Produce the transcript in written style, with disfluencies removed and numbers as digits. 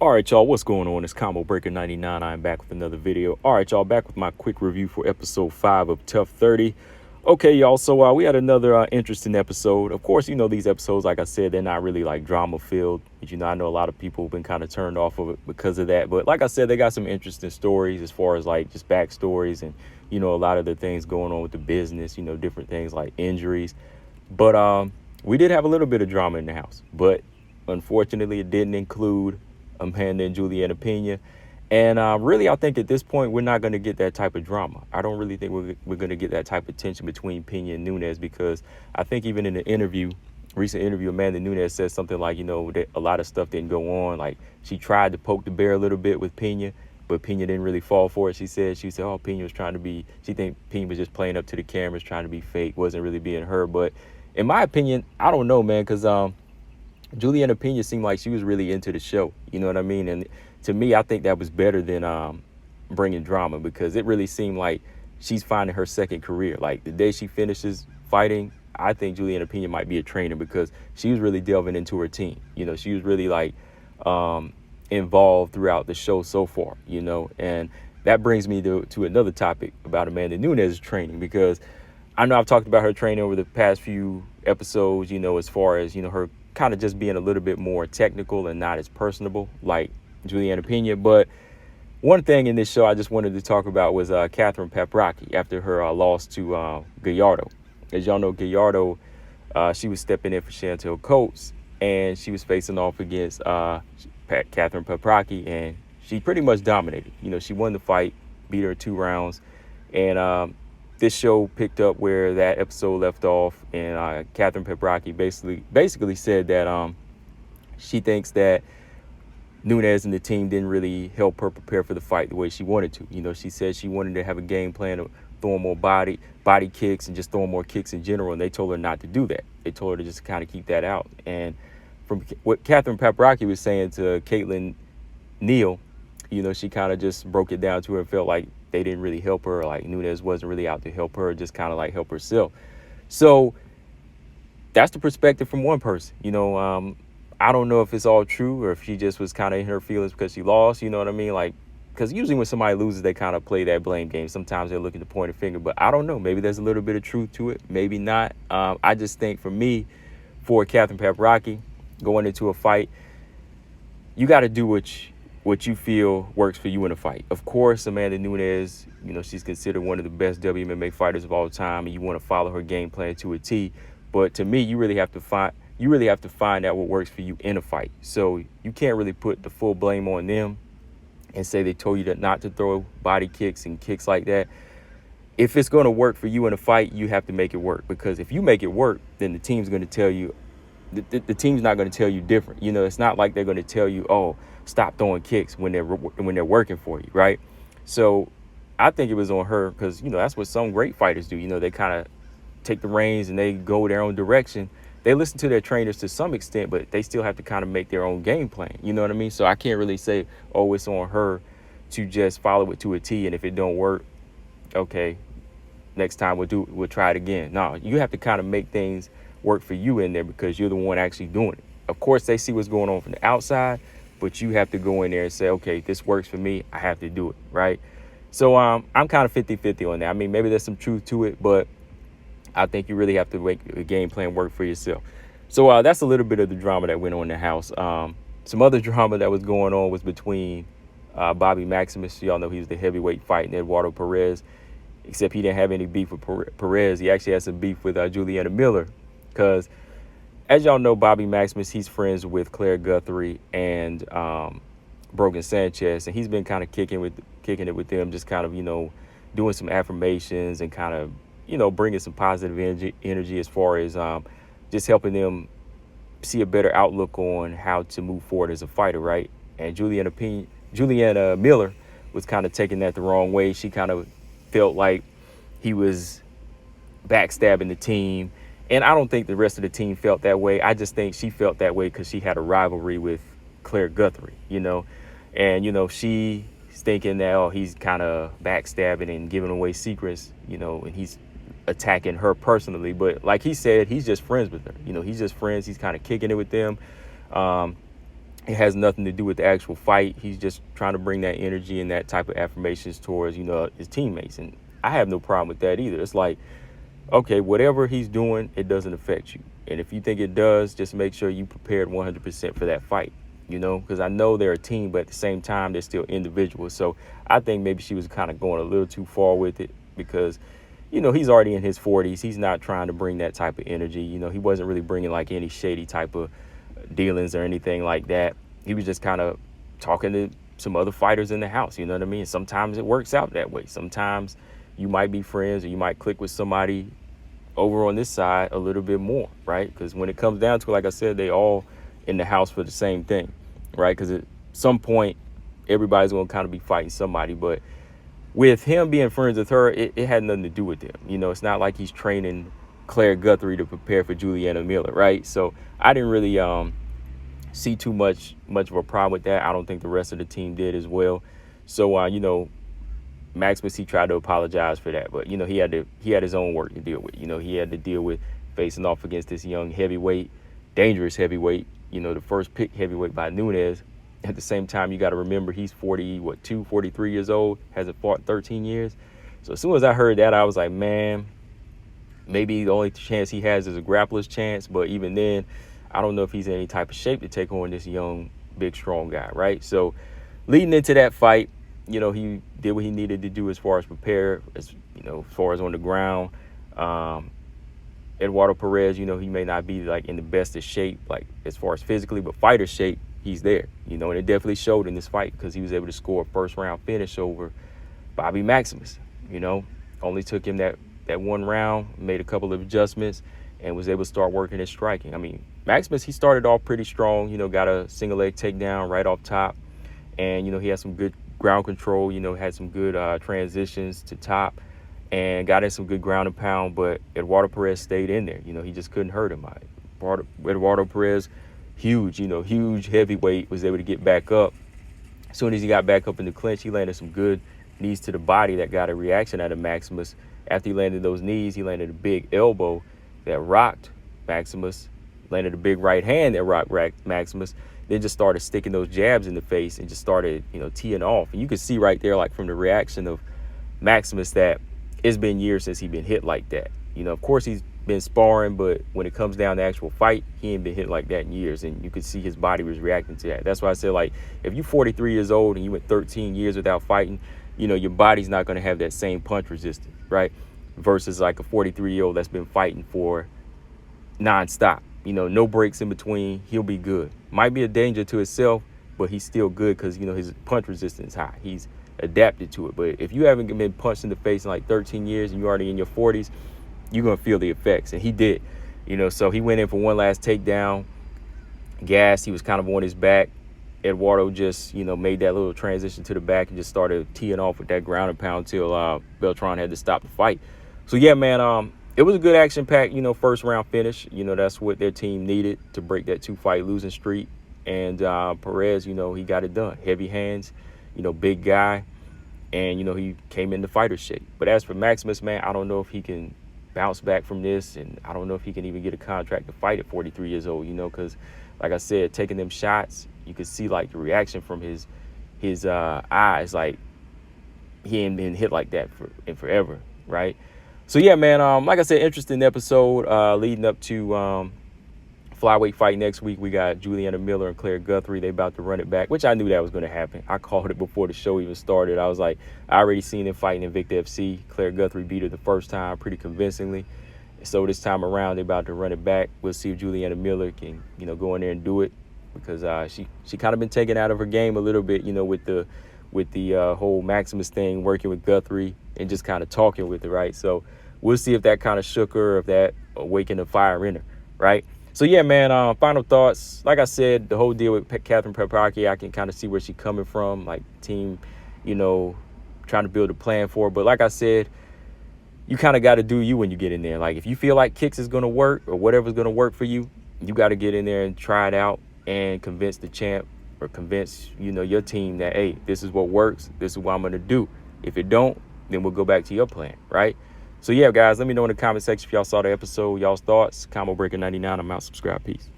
All right, y'all, what's going on? It's Combo Breaker 99. I'm back with another video. All right, y'all, back with my quick review for episode 5 of TUF 30. Okay, y'all, so we had another interesting episode. Of course, these episodes, like I said, they're not really like drama filled. But, I know a lot of people have been kind of turned off of it because of that. But like I said, they got some interesting stories as far as like just backstories and, a lot of the things going on with the business, different things like injuries. But we did have a little bit of drama in the house. But unfortunately, it didn't include Amanda and Julianna Pena. And really, I think at this point, we're not going to get that type of drama. I don't really think we're going to get that type of tension between Pena and Nunes, because I think even in the recent interview, Amanda Nunes said something like, that a lot of stuff didn't go on. Like, she tried to poke the bear a little bit with Pena, but Pena didn't really fall for it. She said, oh, Pena was trying to be, she think Pena was just playing up to the cameras, trying to be fake, wasn't really being her. But in my opinion, I don't know, man, because Julianna Pena seemed like she was really into the show. You know what I mean? And to me, I think that was better than bringing drama, because it really seemed like she's finding her second career. Like, the day she finishes fighting, I think Julianna Pena might be a trainer, because she was really delving into her team. She was really like involved throughout the show so far, and that brings me to another topic about Amanda Nunes' training, because I know I've talked about her training over the past few episodes, as far as, her kind of just being a little bit more technical and not as personable like Julianna Pena. But one thing in this show I just wanted to talk about was Catherine Paprocki after her loss to Gallardo. As y'all know, Gallardo, she was stepping in for Chantel Coates, and she was facing off against Catherine Paprocki, and she pretty much dominated. She won the fight, beat her 2 rounds, and this show picked up where that episode left off, and Catherine Paprocki basically said that she thinks that Nunes and the team didn't really help her prepare for the fight the way she wanted to. She said she wanted to have a game plan of throwing more body kicks and just throwing more kicks in general, and they told her not to do that. They told her to just kind of keep that out. And from what Catherine Paprocki was saying to Caitlin Neal, she kind of just broke it down to her and felt like they didn't really help her, like Nunes wasn't really out to help her, just kind of like help herself. So that's the perspective from one person. I don't know if it's all true or if she just was kind of in her feelings because she lost, you know what I mean? Like, because usually when somebody loses, they kind of play that blame game. Sometimes they're looking to point a finger, but I don't know. Maybe there's a little bit of truth to it, maybe not. I just think for me, for Catherine Paprocki, going into a fight, you got to do what you feel works for you in a fight. Of course, Amanda Nunes, she's considered one of the best WMMA fighters of all time, and you want to follow her game plan to a T. But to me, you really have to find out what works for you in a fight. So you can't really put the full blame on them and say they told you not to throw body kicks and kicks like that. If it's going to work for you in a fight, you have to make it work, because if you make it work, then the team's going to tell you, the team's not going to tell you different. It's not like they're going to tell you, oh, stop throwing kicks when they're working for you, right? So I think it was on her, because that's what some great fighters do. They kind of take the reins and they go their own direction. They listen to their trainers to some extent, but they still have to kind of make their own game plan. You know what I mean? So I can't really say, oh, it's on her to just follow it to a T, and if it don't work, okay, next time we'll try it again. No, you have to kind of make things work for you in there, because you're the one actually doing it. Of course, they see what's going on from the outside, but you have to go in there and say, okay, this works for me, I have to do it, right? So I'm kind of 50-50 on that. I mean, maybe there's some truth to it, but I think you really have to make a game plan work for yourself. So that's a little bit of the drama that went on in the house. Some other drama that was going on was between Bobby Maximus. Y'all know he was the heavyweight fighting Eduardo Perez, except he didn't have any beef with Perez. He actually had some beef with Julianna Miller, because as y'all know, Bobby Maximus, he's friends with Claire Guthrie and Brogan Sanchez, and he's been kind of kicking it with them, just kind of, doing some affirmations and kind of, bringing some positive energy as far as just helping them see a better outlook on how to move forward as a fighter, right? And Julianna Miller was kind of taking that the wrong way. She kind of felt like he was backstabbing the team. And I don't think the rest of the team felt that way. I just think she felt that way because she had a rivalry with Claire Guthrie, And, she's thinking that, oh, he's kind of backstabbing and giving away secrets, and he's attacking her personally. But like he said, he's just friends with her. He's just friends. He's kind of kicking it with them. And It has nothing to do with the actual fight. He's just trying to bring that energy and that type of affirmations towards, his teammates. And I have no problem with that either. It's like, okay, whatever he's doing, it doesn't affect you. And if you think it does, just make sure you prepared 100% for that fight, because I know they're a team, but at the same time, they're still individuals. So I think maybe she was kind of going a little too far with it because, he's already in his 40s. He's not trying to bring that type of energy. He wasn't really bringing like any shady type of dealings or anything like that. He was just kind of talking to some other fighters in the house. You know what I mean? Sometimes it works out that way. Sometimes you might be friends or you might click with somebody over on this side a little bit more, right? Because when it comes down to it, like I said, they all in the house for the same thing, right? Because at some point, everybody's going to kind of be fighting somebody. But with him being friends with her, it had nothing to do with them. It's not like he's training Claire Guthrie to prepare for Julianna Miller, right? So I didn't really see too much of a problem with that. I don't think the rest of the team did as well. So, Maximus, he tried to apologize for that, but he had his own work to deal with. He had to deal with facing off against this young heavyweight, dangerous heavyweight. The first pick heavyweight by Nunes. At the same time, you got to remember he's 43 years old, hasn't fought in 13 years. So as soon as I heard that, I was like, man, maybe the only chance he has is a grappler's chance. But even then, I don't know if he's in any type of shape to take on this young, big, strong guy, right? So leading into that fight, he did what he needed to do as far as prepare, as far as on the ground. Eduardo Perez, he may not be like in the best of shape, like as far as physically, but fighter shape, he's there, and it definitely showed in this fight because he was able to score a first round finish over Bobby Maximus. Only took him that one round, made a couple of adjustments, and was able to start working his striking. I mean, Maximus, he started off pretty strong, got a single leg takedown right off top. And, he had some good ground control, had some good transitions to top and got in some good ground and pound. But Eduardo Perez stayed in there. He just couldn't hurt him. Eduardo Perez, huge heavyweight, was able to get back up. As soon as he got back up in the clinch, he landed some good knees to the body that got a reaction out of Maximus. After he landed those knees, he landed a big elbow that rocked Maximus, landed a big right hand that rocked Maximus, then just started sticking those jabs in the face and just started, teeing off. And you could see right there, like from the reaction of Maximus, that it's been years since he's been hit like that. Of course he's been sparring, but when it comes down to actual fight, he ain't been hit like that in years. And you could see his body was reacting to that. That's why I said, like, if you're 43 years old and you went 13 years without fighting, your body's not going to have that same punch resistance, right? Versus like a 43-year-old that's been fighting for nonstop, no breaks in between. He'll be good. Might be a danger to himself, but he's still good because, his punch resistance is high. He's adapted to it. But if you haven't been punched in the face in like 13 years and you're already in your 40s, you're going to feel the effects. And he did, so he went in for one last takedown, gassed. He was kind of on his back. Eduardo just, made that little transition to the back and just started teeing off with that ground and pound till Beltran had to stop the fight. So, yeah, man, it was a good action-packed, first round finish. That's what their team needed to break that 2-fight losing streak. And Perez, he got it done. Heavy hands, big guy. And, he came into fighter shape. But as for Maximus, man, I don't know if he can bounce back from this. And I don't know if he can even get a contract to fight at 43 years old, because, like I said, taking them shots, you could see, like, the reaction from his eyes. Like, he ain't been hit like that in forever, right? So, yeah, man, like I said, interesting episode leading up to flyweight fight next week. We got Julianna Miller and Claire Guthrie. They about to run it back, which I knew that was going to happen. I called it before the show even started. I was like, I already seen them fighting in Invicta FC. Claire Guthrie beat her the first time pretty convincingly. So this time around, they're about to run it back. We'll see if Julianna Miller can, go in there and do it because she kind of been taken out of her game a little bit, with the whole Maximus thing, working with Guthrie and just kind of talking with her, right? So we'll see if that kind of shook her, if that awakened a fire in her, right? So, yeah, man, final thoughts. Like I said, the whole deal with Catherine Pepaki, I can kind of see where she's coming from, like team, trying to build a plan for her. But like I said, you kind of got to do you when you get in there. Like, if you feel like kicks is going to work or whatever's going to work for you, you got to get in there and try it out and convince the champ or convince, your team that, hey, this is what works. This is what I'm going to do. If it don't, then we'll go back to your plan, right? So, yeah, guys, let me know in the comment section if y'all saw the episode, y'all's thoughts. Combo Breaker 99. I'm out. Subscribe. Peace.